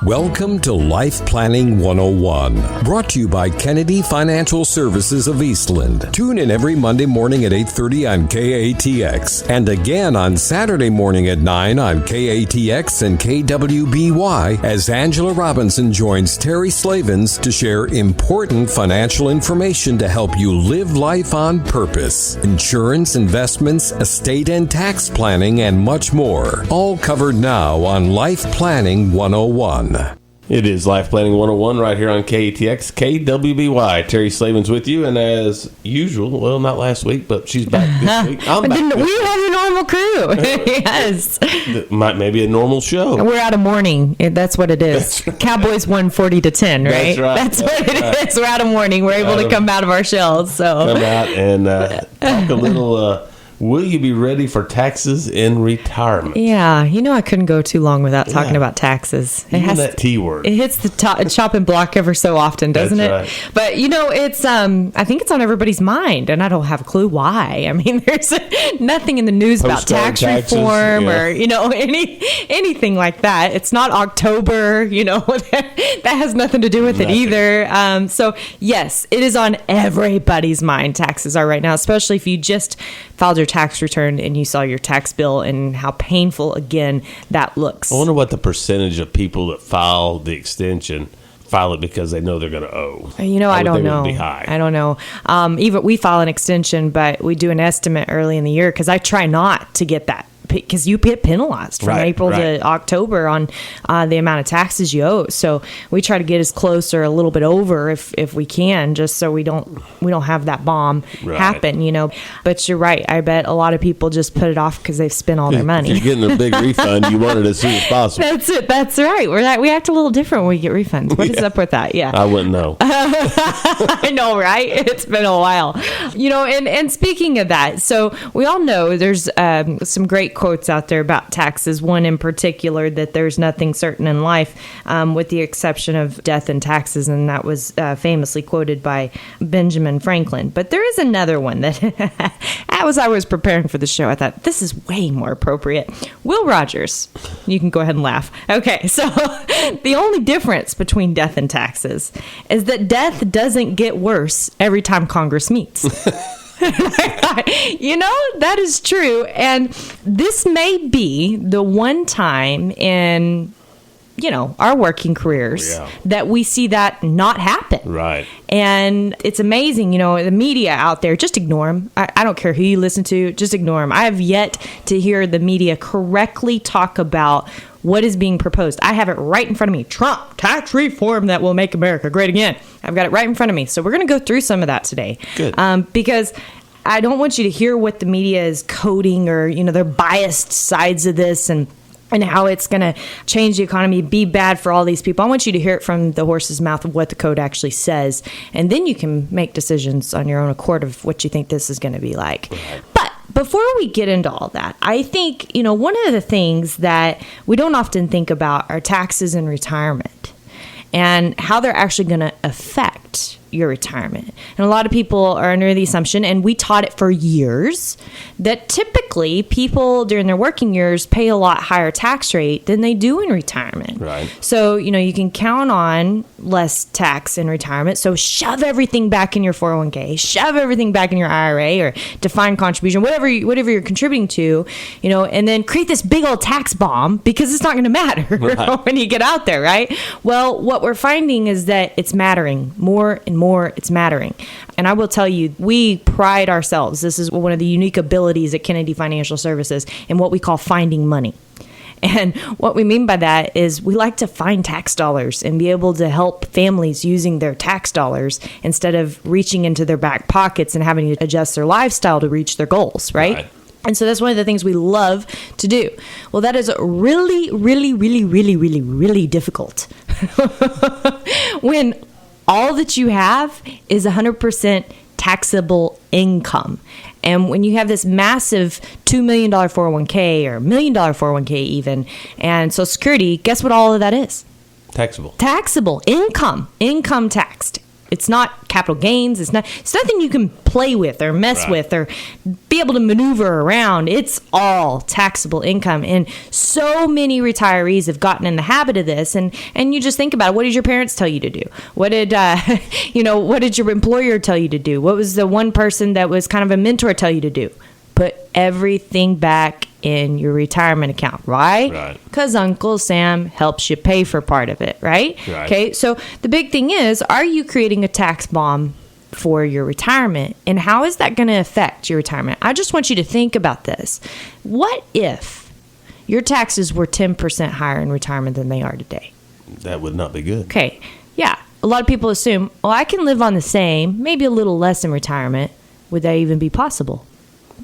Welcome to Life Planning 101, brought to you by Kennedy Financial Services of Eastland. Tune in every Monday morning at 8:30 on KATX and again on Saturday morning at 9 on KATX and KWBY as Angela Robinson joins Terry Slavens to share important financial information to help you live life on purpose. Insurance, investments, estate and tax planning, and much more. All covered now on Life Planning 101. It is Life Planning 101 right here on KATX, KWBY. Terry Slavens with you, and as usual, well, not last week, but she's back this week. I'm back. We have a normal crew. Yes. Maybe a normal show. We're out of mourning. That's what it is. Right. Cowboys won 40-10, right? That's right. That's what it is. We're out of mourning. We're able to come out of our shells. So come out and talk a little... will you be ready for taxes in retirement? Yeah, I couldn't go too long without talking about taxes. Even that T word. It hits the chopping block ever so often, doesn't it? Right. But it's I think it's on everybody's mind, and I don't have a clue why. I mean, there's nothing in the news about tax reform or anything like that. It's not October. That has nothing to do with it either. So yes, it is on everybody's mind. Taxes are right now, especially if you just filed your tax return and you saw your tax bill and how painful again that looks. I wonder what the percentage of people that file the extension file it because they know they're going to owe. I don't know. It would be high. I don't know. Even we file an extension, but we do an estimate early in the year because I try not to get that. Because you get penalized from April to October on the amount of taxes you owe. So we try to get as close or a little bit over if we can, just so we don't have that bomb happen. But you're right. I bet a lot of people just put it off because they've spent all their money. If you're getting a big refund, you want it as soon as possible. That's it. That's right. We act a little different when we get refunds. What is up with that? Yeah, I wouldn't know. I know, right? It's been a while. And speaking of that, so we all know there's some great quotes out there about taxes. One in particular, that there's nothing certain in life with the exception of death and taxes, and that was famously quoted by Benjamin Franklin. But there is another one that as I was preparing for the show, I thought this is way more appropriate. Will Rogers. You can go ahead and laugh. Okay, so the only difference between death and taxes is that death doesn't get worse every time Congress meets. That is true. And this may be the one time in, our working careers that we see that not happen. Right. And it's amazing, the media out there, just ignore them. I don't care who you listen to, just ignore them. I have yet to hear the media correctly talk about what is being proposed. I have it right in front of me. Trump, tax reform that will make America great again. I've got it right in front of me. So we're going to go through some of that today. Good. Because I don't want you to hear what the media is coding or, their biased sides of this and how it's going to change the economy, be bad for all these people. I want you to hear it from the horse's mouth of what the code actually says. And then you can make decisions on your own accord of what you think this is going to be like. But before we get into all that, I think, one of the things that we don't often think about are taxes and retirement and how they're actually going to affect your retirement. And a lot of people are under the assumption, and we taught it for years, that typically people during their working years pay a lot higher tax rate than they do in retirement. Right. So, you can count on less tax in retirement. So shove everything back in your 401k, shove everything back in your IRA or defined contribution, whatever you're contributing to, and then create this big old tax bomb because it's not going to matter when you get out there, right? Well, what we're finding is that it's mattering more and more. It's mattering. And I will tell you, we pride ourselves. This is one of the unique abilities at Kennedy Financial Services in what we call finding money. And what we mean by that is we like to find tax dollars and be able to help families using their tax dollars instead of reaching into their back pockets and having to adjust their lifestyle to reach their goals, right? And so that's one of the things we love to do. Well, that is really, really, really, really, really, really difficult when all that you have is 100% taxable income. And when you have this massive $2 million 401k or $1 million 401k even, and Social Security, guess what all of that is? Taxable income taxed. It's not capital gains. It's nothing you can play with or mess with or be be able to maneuver around. It's all taxable income. And so many retirees have gotten in the habit of this. And you just think about it. What did your parents tell you to do? What did, what did your employer tell you to do? What was the one person that was kind of a mentor tell you to do? Put everything back in your retirement account, right? Right. Because Uncle Sam helps you pay for part of it, right? Right. Okay, so the big thing is, are you creating a tax bomb for your retirement? And how is that going to affect your retirement? I just want you to think about this. What if your taxes were 10% higher in retirement than they are today? That would not be good. Okay, yeah. A lot of people assume, I can live on the same, maybe a little less in retirement. Would that even be possible?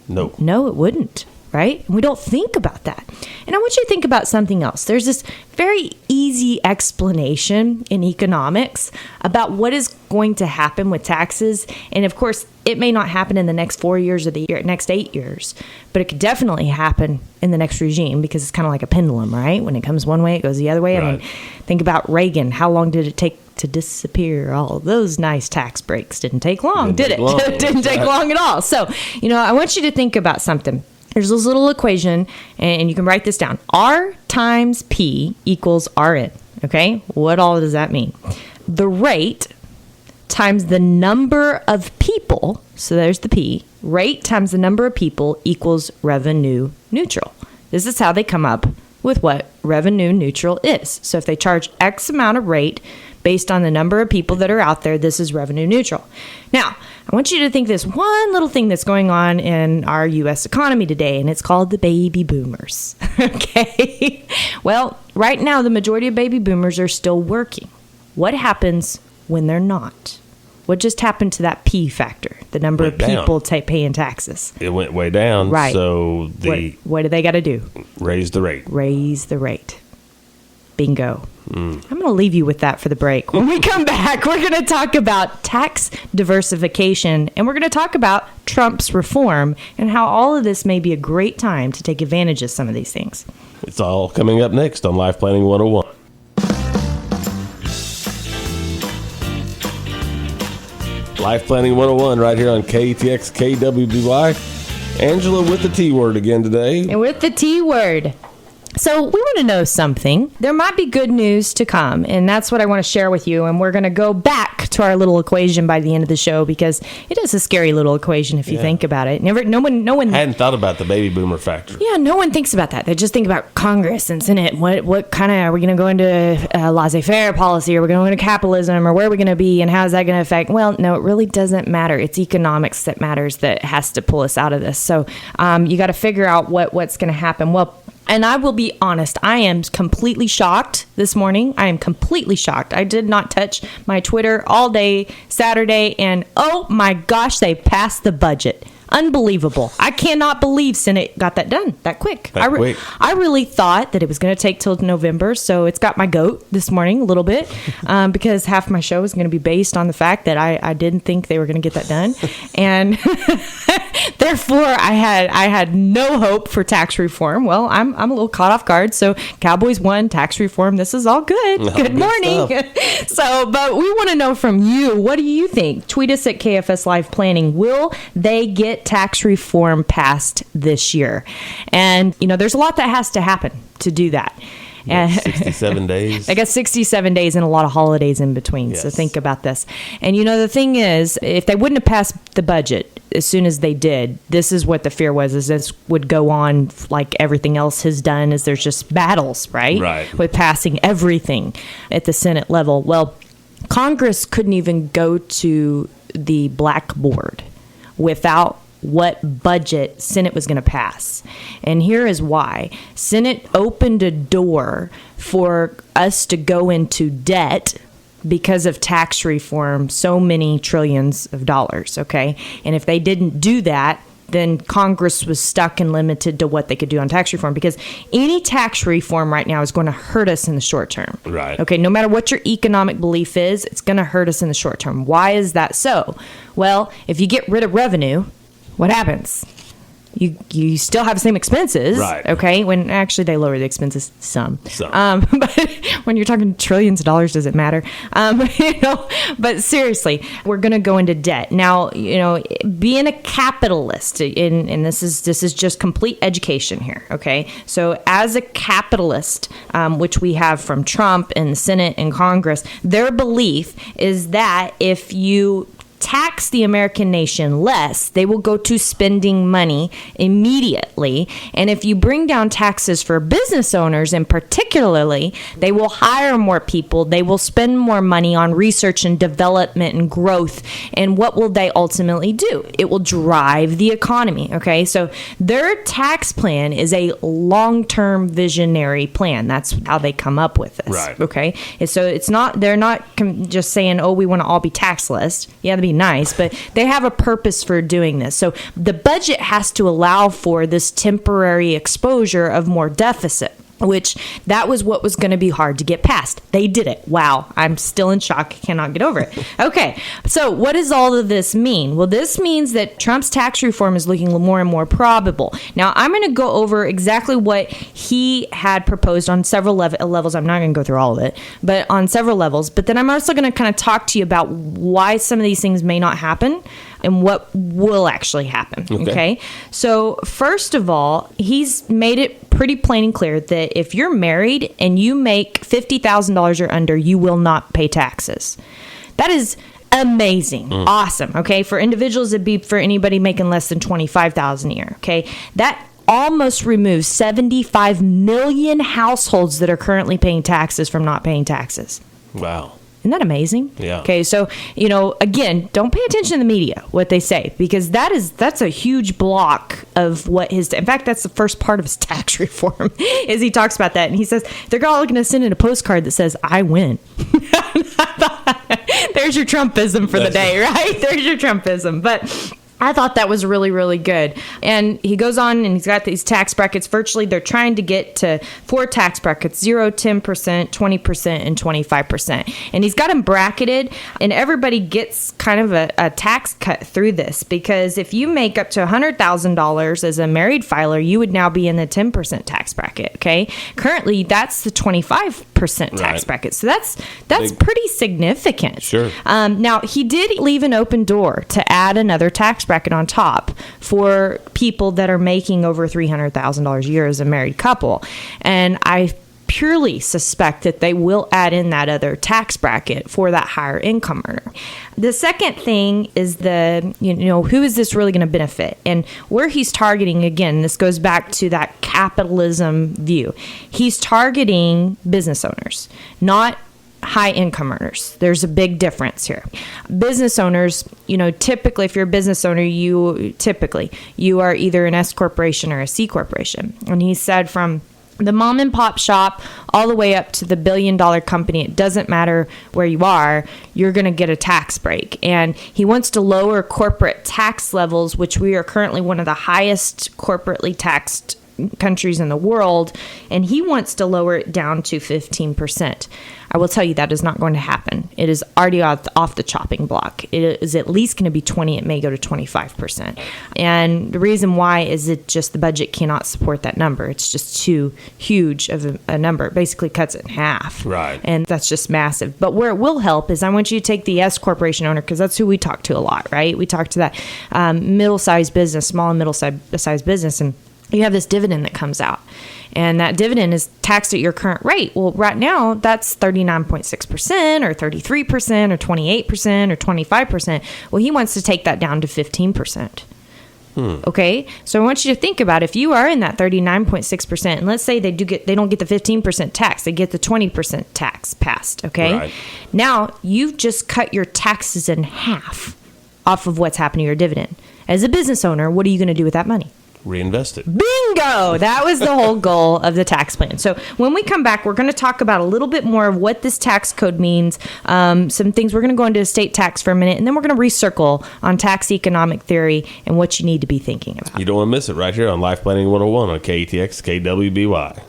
No. No, it wouldn't, right? And we don't think about that. And I want you to think about something else. There's this very easy explanation in economics about what is going to happen with taxes. And of course, it may not happen in the next 4 years or the next 8 years, but it could definitely happen in the next regime because it's kind of like a pendulum, right? When it comes one way, it goes the other way. Right. I mean, think about Reagan. How long did it take to disappear? All those nice tax breaks didn't take long, did it? Didn't take long at all. So, I want you to think about something. There's this little equation, and you can write this down. R times P equals RN. Okay? What all does that mean? The rate times the number of people, so there's the P, rate times the number of people equals revenue neutral. This is how they come up with what revenue neutral is. So if they charge X amount of rate based on the number of people that are out there, this is revenue neutral. Now, I want you to think this one little thing that's going on in our U.S. economy today, and it's called the baby boomers. Okay? Well, right now, the majority of baby boomers are still working. What happens when they're not? What just happened to that P factor, the number of people paying taxes? It went way down. Right. So what do they got to do? Raise the rate. Raise the rate. Bingo. I'm going to leave you with that for the break. When we come back, we're going to talk about tax diversification, and we're going to talk about Trump's reform and how all of this may be a great time to take advantage of some of these things. It's all coming up next on Life Planning 101. Life Planning 101 right here on KTX KWBY. Angela with the T word again today. And with the T word. So we want to know something. There might be good news to come, and that's what I want to share with you. And we're going to go back to our little equation by the end of the show because it is a scary little equation if you think about it. No one hadn't thought about the baby boomer factor. Yeah, no one thinks about that. They just think about Congress and Senate. What kind of, are we going to go into laissez-faire policy? Are we going to go into capitalism? Or where are we going to be? And how is that going to affect? Well, no, it really doesn't matter. It's economics that matters that has to pull us out of this. So you got to figure out what's going to happen. Well, and I will be honest, I am completely shocked this morning. I am completely shocked. I did not touch my Twitter all day Saturday, and oh my gosh, they passed the budget. Unbelievable. I cannot believe Senate got that done that quick. I really thought that it was going to take till November, so it's got my goat this morning a little bit because half my show is going to be based on the fact that I didn't think they were going to get that done. And therefore, I had no hope for tax reform. Well, I'm a little caught off guard. So Cowboys won, tax reform. This is all good. Good morning. But we want to know from you, what do you think? Tweet us at KFS Life Planning. Will they get tax reform passed this year? And, there's a lot that has to happen to do that. 67 days. I guess 67 days and a lot of holidays in between. Yes. So think about this. And the thing is, if they wouldn't have passed the budget as soon as they did, this is what the fear was, is this would go on like everything else has done, is there's just battles, right? Right. With passing everything at the Senate level. Well, Congress couldn't even go to the blackboard without what budget Senate was going to pass. And here is why. Senate opened a door for us to go into debt because of tax reform, so many trillions of dollars, okay? And if they didn't do that, then Congress was stuck and limited to what they could do on tax reform, because any tax reform right now is going to hurt us in the short term. Right. Okay, no matter what your economic belief is, it's going to hurt us in the short term. Why is that so? Well, if you get rid of revenue, what happens? you still have the same expenses, right? Okay, when actually they lower the expenses some. But when you're talking trillions of dollars, does it matter? But seriously, we're going to go into debt now. Being a capitalist, and this is just complete education here. Okay, so as a capitalist, which we have from Trump and the Senate and Congress, their belief is that if you tax the American nation less, they will go to spending money immediately. And if you bring down taxes for business owners in particularly, they will hire more people. They will spend more money on research and development and growth. And what will they ultimately do? It will drive the economy. Okay, so their tax plan is a long-term visionary plan. That's how they come up with this. Right. Okay, and so they're not just saying, oh, we want to all be taxless. Yeah, that'd be nice, but they have a purpose for doing this. So the budget has to allow for this temporary exposure of more deficit, which that was what was going to be hard to get past. They did it. Wow. I'm still in shock. I cannot get over it. Okay. So what does all of this mean? Well, this means that Trump's tax reform is looking more and more probable. Now, I'm going to go over exactly what he had proposed on several levels. I'm not going to go through all of it, but on several levels. But then I'm also going to kind of talk to you about why some of these things may not happen and what will actually happen. Okay. So first of all, he's made it pretty plain and clear that if you're married and you make $50,000 or under, you will not pay taxes. That is amazing. Awesome. Okay. For individuals, it'd be for anybody making less than $25,000 a year. Okay. That almost removes 75 million households that are currently paying taxes from not paying taxes. Wow. Isn't that amazing? Yeah. Okay, so, again, don't pay attention to the media, what they say, because that's a huge block of what in fact, that's the first part of his tax reform, is he talks about that. And he says, they're all going to send in a postcard that says, I win. There's your Trumpism for the day, right? There's your Trumpism. But I thought that was really, really good. And he goes on and he's got these tax brackets. Virtually, they're trying to get to 4 tax brackets, 0, 10%, 20%, and 25%. And he's got them bracketed, and everybody gets kind of a tax cut through this, because if you make up to $100,000 as a married filer, you would now be in the 10% tax bracket, okay? Currently, that's the 25% tax bracket. So that's pretty significant. Sure. Now, he did leave an open door to add another tax bracket on top for people that are making over $300,000 a year as a married couple. And I purely suspect that they will add in that other tax bracket for that higher income earner. The second thing is who is this really going to benefit? And where he's targeting, again, this goes back to that capitalism view. He's targeting business owners, not high income earners. There's a big difference here. Business owners, typically if you're a business owner, you are either an S corporation or a C corporation. And he said from the mom and pop shop all the way up to the $1 billion company, it doesn't matter where you are, you're going to get a tax break. And he wants to lower corporate tax levels, which we are currently one of the highest corporately taxed countries in the world, and he wants to lower it down to 15%. I will tell you that is not going to happen. It is already off the chopping block. It is at least going to be 20. It may go to 25%. And the reason why is the budget cannot support that number. It's just too huge of a number. It basically cuts it in half. Right. And that's just massive. But where it will help is I want you to take the S corporation owner, because that's who we talk to a lot, right? We talk to that middle-sized business, small and middle-sized business, and you have this dividend that comes out, and that dividend is taxed at your current rate. Well, right now, that's 39.6% or 33% or 28% or 25%. Well, he wants to take that down to 15%. Okay, so I want you to think about if you are in that 39.6%, and let's say they don't get the 15% tax, they get the 20% tax passed. Okay, right. Now you've just cut your taxes in half off of what's happened to your dividend. As a business owner, what are you going to do with that money? Reinvest it. Bingo! That was the whole goal of the tax plan. So when we come back, we're going to talk about a little bit more of what this tax code means, some things. We're going to go into estate tax for a minute, and then we're going to recircle on tax economic theory and what you need to be thinking about. You don't want to miss it right here on Life Planning 101 on KATX KWBY.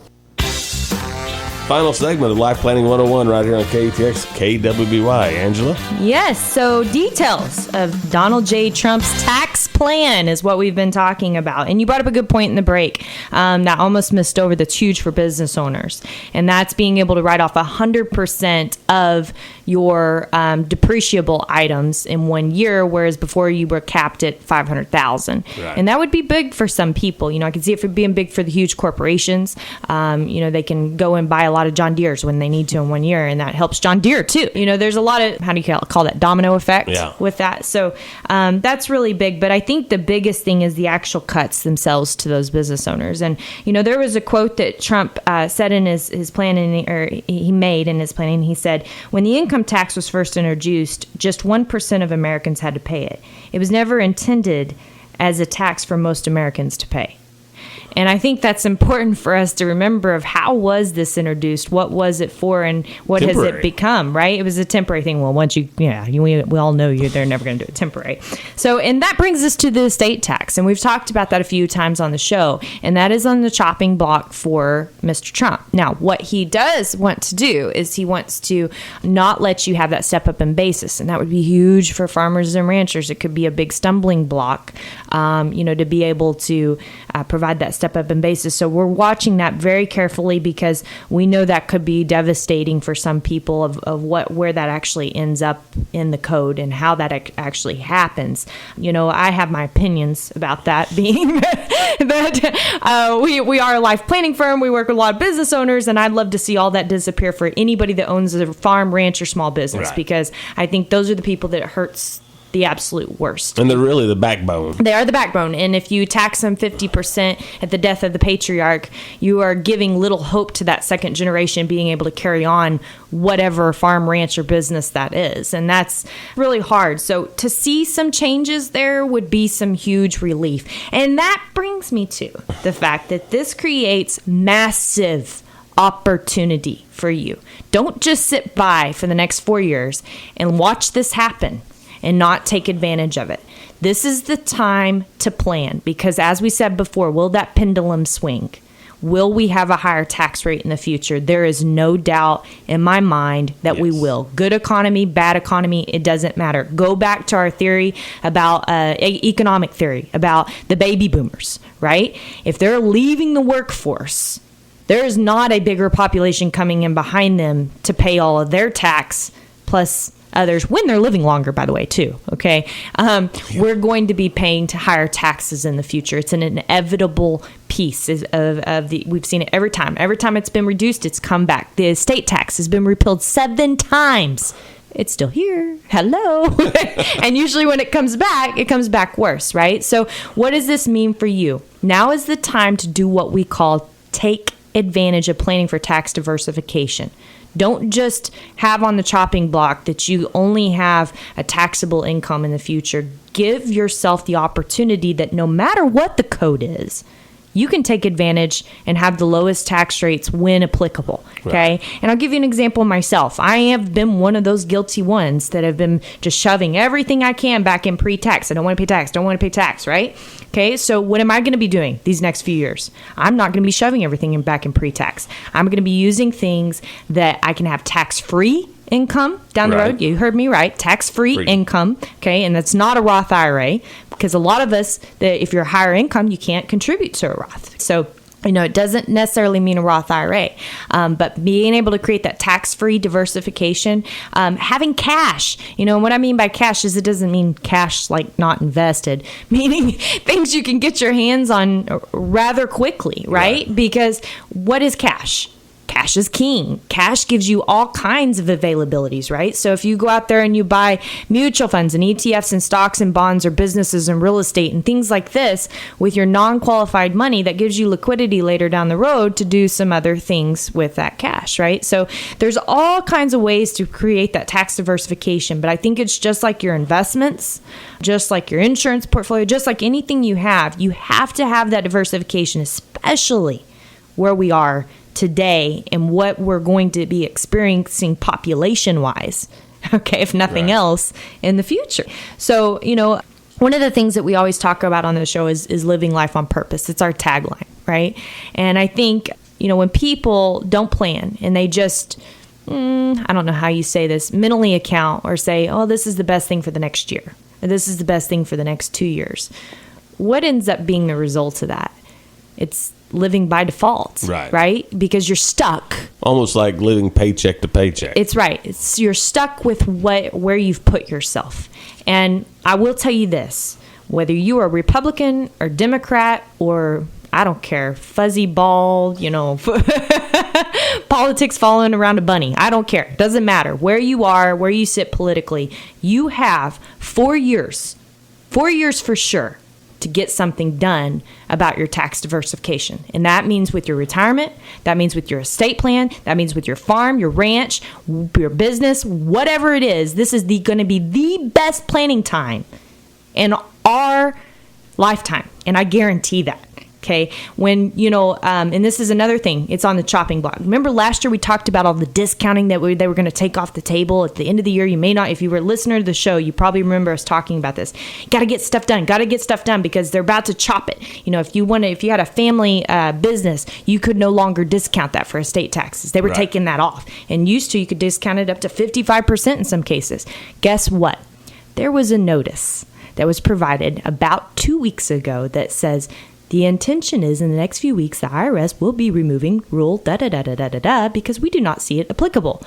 Final segment of Life Planning 101 right here on KATX KWBY. Angela? Yes, so details of Donald J. Trump's tax plan is what we've been talking about. And you brought up a good point in the break that almost missed over that's huge for business owners. And that's being able to write off 100% of your depreciable items in 1 year, whereas before you were capped at $500,000. Right. And that would be big for some people. You know, I can see it for being big for the huge corporations. You know, they can go and buy a lot of John Deeres when they need to in 1 year, and that helps John Deere too. You know, there's a lot of, how do you call that, domino effect with that. So that's really big. But I think the biggest thing is the actual cuts themselves to those business owners. And, you know, there was a quote that Trump said in his plan, or he made in his planning. He said, when the income tax was first introduced, just 1% of Americans had to pay it. It was never intended as a tax for most Americans to pay. And I think that's important for us to remember of how was this introduced, what was it for, and what has it become, right? It was a temporary thing. Well, once we all know they're never going to do it temporary. So, and that brings us to the estate tax. And we've talked about that a few times on the show. And that is on the chopping block for Mr. Trump. Now, what he does want to do is he wants to not let you have that step up in basis. And that would be huge for farmers and ranchers. It could be a big stumbling block, to be able to provide that step up in basis. So we're watching that very carefully because we know that could be devastating for some people of where that actually ends up in the code and how that actually happens. You know, I have my opinions about that, being that we are a life planning firm. We work with a lot of business owners, and I'd love to see all that disappear for anybody that owns a farm, ranch, or small business, because I think those are the people that it hurts the absolute worst. And they're really the backbone. They are the backbone. And if you tax them 50% at the death of the patriarch, you are giving little hope to that second generation being able to carry on whatever farm, ranch, or business that is. And that's really hard. So to see some changes there would be some huge relief. And that brings me to the fact that this creates massive opportunity for you. Don't just sit by for the next 4 years and watch this happen and not take advantage of it. This is the time to plan because, as we said before, will that pendulum swing? Will we have a higher tax rate in the future? There is no doubt in my mind that we will. Good economy, bad economy, it doesn't matter. Go back to our theory about economic theory about the baby boomers, right? If they're leaving the workforce, there is not a bigger population coming in behind them to pay all of their tax plus others when they're living longer, by the way, too. Okay. We're going to be paying to higher taxes in the future. It's an inevitable piece we've seen it every time. Every time it's been reduced, it's come back. The estate tax has been repealed 7 times. It's still here. Hello. And usually when it comes back worse, right? So what does this mean for you? Now is the time to do what we call take advantage of planning for tax diversification. Don't just have on the chopping block that you only have a taxable income in the future. Give yourself the opportunity that no matter what the code is, you can take advantage and have the lowest tax rates when applicable. Okay. Right. And I'll give you an example myself. I have been one of those guilty ones that have been just shoving everything I can back in pre-tax. I don't want to pay tax, right? Okay. So what am I going to be doing these next few years? I'm not going to be shoving everything back in pre-tax. I'm going to be using things that I can have tax-free income down the road. You heard me right. Tax-free income. Okay. And that's not a Roth IRA because a lot of us, if you're higher income, you can't contribute to a Roth. So, it doesn't necessarily mean a Roth IRA, but being able to create that tax-free diversification, having cash. What I mean by cash is it doesn't mean cash like not invested, meaning things you can get your hands on rather quickly, right? Because what is cash? Cash is king. Cash gives you all kinds of availabilities, right? So if you go out there and you buy mutual funds and ETFs and stocks and bonds or businesses and real estate and things like this with your non-qualified money, that gives you liquidity later down the road to do some other things with that cash, right? So there's all kinds of ways to create that tax diversification, but I think it's just like your investments, just like your insurance portfolio, just like anything you have to have that diversification, especially where we are today and what we're going to be experiencing population-wise, okay, if nothing else, in the future. So, one of the things that we always talk about on the show is living life on purpose. It's our tagline, right? And I think when people don't plan and they just, I don't know how you say this, mentally account or say, oh, this is the best thing for the next year, or this is the best thing for the next 2 years. What ends up being the result of that? It's living by default, right? Because you're stuck. Almost like living paycheck to paycheck. It's right. You're stuck with where you've put yourself. And I will tell you this, whether you are Republican or Democrat or I don't care, fuzzy ball, politics following around a bunny. I don't care. Doesn't matter where you are, where you sit politically. You have 4 years for sure to get something done about your tax diversification. And that means with your retirement, that means with your estate plan, that means with your farm, your ranch, your business, whatever it is. This is going to be the best planning time in our lifetime. And I guarantee that. Okay, when, and this is another thing, it's on the chopping block. Remember last year we talked about all the discounting that they were going to take off the table at the end of the year. You may not, if you were a listener to the show, you probably remember us talking about this. Got to get stuff done because they're about to chop it. If you had a family business, you could no longer discount that for estate taxes. They were taking that off. And used to, you could discount it up to 55% in some cases. Guess what? There was a notice that was provided about 2 weeks ago that says, the intention is in the next few weeks, the IRS will be removing rule da-da-da-da-da-da-da because we do not see it applicable.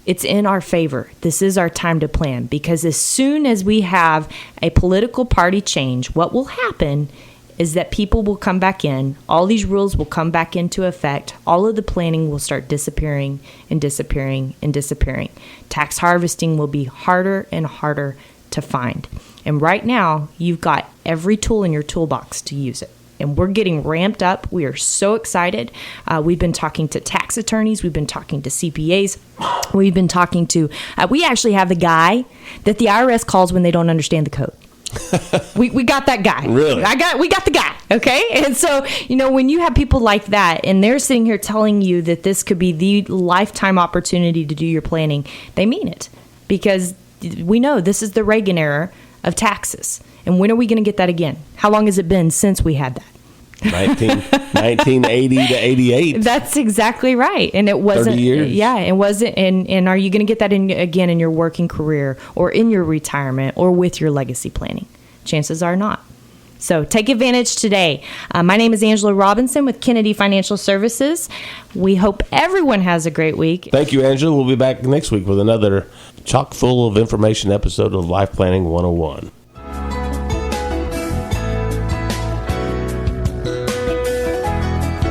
It's in our favor. This is our time to plan because as soon as we have a political party change, what will happen is that people will come back in. All these rules will come back into effect. All of the planning will start disappearing and disappearing and disappearing. Tax harvesting will be harder and harder to find. And right now, you've got every tool in your toolbox to use it. And we're getting ramped up. We are so excited. We've been talking to tax attorneys. We've been talking to CPAs. We've been talking to, we actually have the guy that the IRS calls when they don't understand the code. we got that guy. Really? We got the guy. Okay. And so, when you have people like that and they're sitting here telling you that this could be the lifetime opportunity to do your planning, they mean it because we know this is the Reagan era of taxes. And when are we going to get that again? How long has it been since we had that? 1980 to 88. That's exactly right. And it wasn't 30 years. Yeah, it wasn't. And are you going to get that again in your working career or in your retirement or with your legacy planning? Chances are not. So take advantage today. My name is Angela Robinson with Kennedy Financial Services. We hope everyone has a great week. Thank you, Angela. We'll be back next week with another chock full of information episode of Life Planning 101.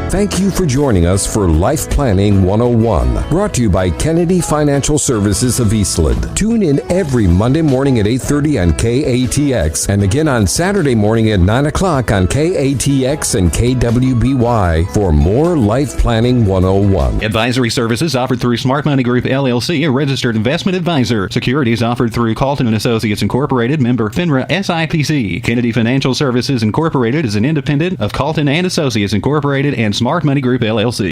Thank you for joining us for Life Planning 101, brought to you by Kennedy Financial Services of Eastland. Tune in every Monday morning at 8:30 on KATX and again on Saturday morning at 9 o'clock on KATX and KWBY for more Life Planning 101. Advisory services offered through Smart Money Group, LLC, a registered investment advisor. Securities offered through Calton & Associates Incorporated, member FINRA SIPC. Kennedy Financial Services Incorporated is an independent of Calton & Associates Incorporated and Smart Money Group, LLC.